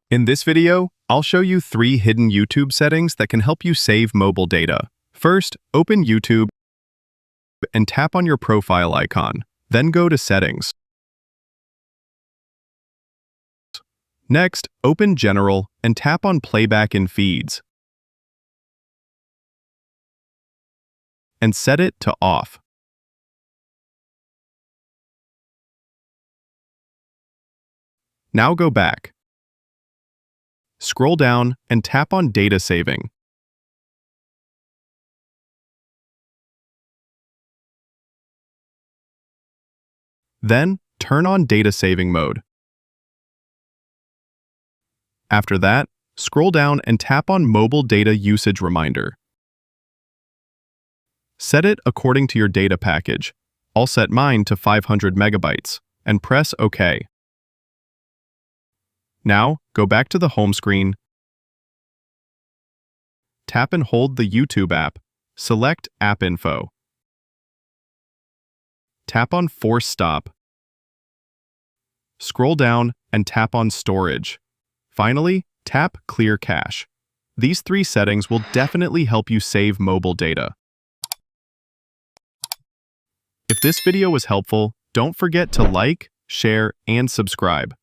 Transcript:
In this video, I'll show you 3 hidden YouTube settings that can help you save mobile data. First, open YouTube and tap on your profile icon. Then go to Settings. Next, open General and tap on Playback in Feeds. And set it to Off. Now go back. Scroll down and tap on Data Saving. Then, turn on Data Saving mode. After that, scroll down and tap on Mobile Data Usage Reminder. Set it according to your data package. I'll set mine to 500 megabytes, and press OK. Now, go back to the home screen. Tap and hold the YouTube app. Select App Info. Tap on Force Stop. Scroll down and tap on Storage. Finally, tap Clear Cache. These 3 settings will definitely help you save mobile data. If this video was helpful, don't forget to like, share, and subscribe.